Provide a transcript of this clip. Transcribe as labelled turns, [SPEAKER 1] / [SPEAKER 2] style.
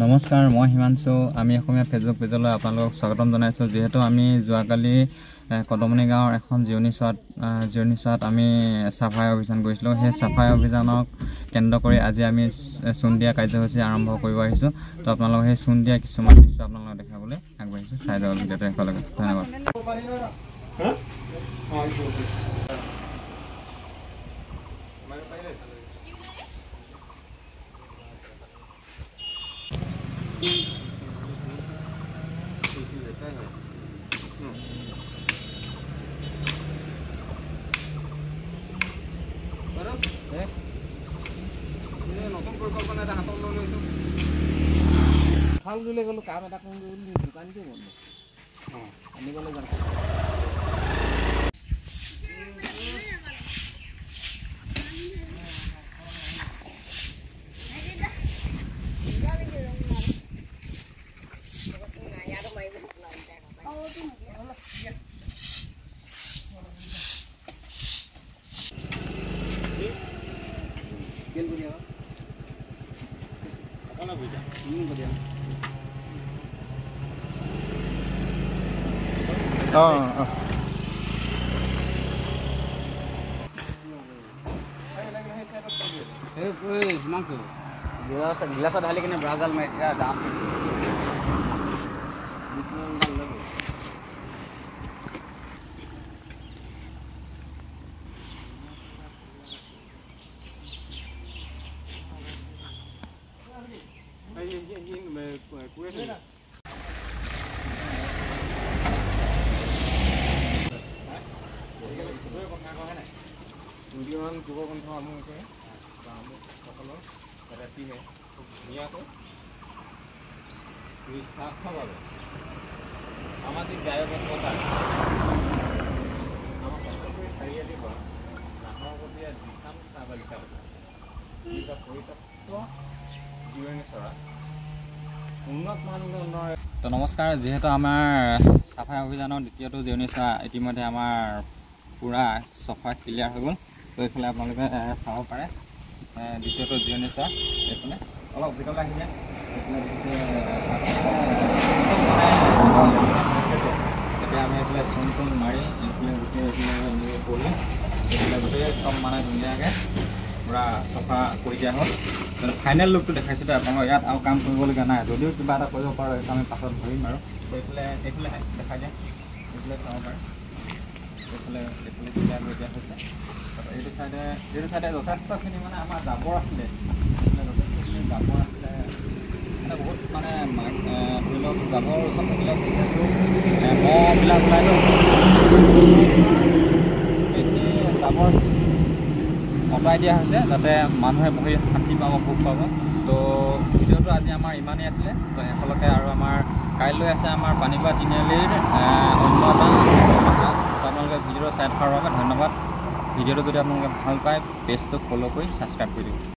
[SPEAKER 1] নমস্কাৰ, মই হিমাংশু। আমি অসমীয়া ফেচবুক পেজলৈ আপোনালোকক স্বাগতম জনাইছোঁ। যিহেতু আমি যোৱাকালি কদমনি গাঁৱৰ এখন জিৰণি চোৱাত আমি চাফাই অভিযান কৰিছিলোঁ। সেই চাফাই অভিযানক কেন্দ্ৰ কৰি আজি আমি চূণ দিয়া কাৰ্যসূচী আৰম্ভ কৰিব আহিছোঁ। তো আপোনালোকক সেই চূণ দিয়া কিছুমান দৃশ্য আপোনালোকক দেখাবলৈ আগবাঢ়িছোঁ। চাই যাব ভিডিঅ'টো শেষলৈকে। ধন্যবাদ।
[SPEAKER 2] নতুন পৰিকল্পনা এটা হাতত লৈ লৈছোঁ। খাল দিলে গ'লো কাম এটা কৰিম বুলি দোকানটো বন্ধ আনিবলৈ যাম। गिलासत ढाली किने ब्राजल में दाम সামাজিক দায়বদ্ধতা আমাৰ সত্তৰপুৰী চাৰিআলিৰ পৰা নাহৰকটীয়া দিচাম চাহ বাগিচা পৰিত্যক্ত জিৰণি চৰা উন্নত মানদণ্ডৰ। তো নমস্কাৰ, যিহেতু আমাৰ চাফাই অভিযানৰ দ্বিতীয়টো জিৰণি চোৱা ইতিমধ্যে আমাৰ পূৰা চফা ক্লিয়াৰ হৈ গ'ল। তো এইফালে আপোনালোকে চাব পাৰে দ্বিতীয়টো জিৰণি চোৱা। এইফালে অলপ ভিতৰলৈ আহিলে এইফালে এতিয়া আমি এইফালে চূণ টুণ মাৰি এইফালে গোটেই এইফালে পৰি এইফালে গোটেই একদম মানে ধুনীয়াকৈ পূৰা চফা কৰি দিয়া হ'ল। ফাইনেল লুকটো দেখাইছোঁ আপোনালোকক। ইয়াত আৰু কাম কৰিবলগীয়া নাই। যদিও কিবা এটা কৰিব পাৰোঁ সেইটো আমি পাছত ধৰিম আৰু। এইফালে দেখাই দিয়ে, এইফালে চাব পাৰে। এইফালে ক্লিয়াৰ কৰি দিয়া হৈছে। এইটো চাইডে যথেষ্টখিনি মানে আমাৰ জাবৰ আছিলে, যথেষ্টখিনি জাবৰ আছিলে। বহুত মানে ধৰি লওক জাবৰ ওচৰত থাকিলে মহবিলাক ওলাই লওক। এইখিনি জাবৰ অঁতৰাই দিয়া হৈছে যাতে মানুহে বহি শান্তি পাব, সুখ পাব। তো ভিডিঅ'টো আজি আমাৰ ইমানেই আছিলে। তো শেষলৈকে আৰু আমাৰ কাইলৈ আছে আমাৰ পানীপৰা তিনিআলিৰ অন্য এটা সমস্যা। তো আপোনালোকে ভিডিঅ'টো চাই থকাৰ বাবে ধন্যবাদ। ভিডিঅ'টো যদি আপোনালোকে ভাল পায় পেজটো ফ'ল' কৰি ছাবস্ক্ৰাইব কৰি দিব।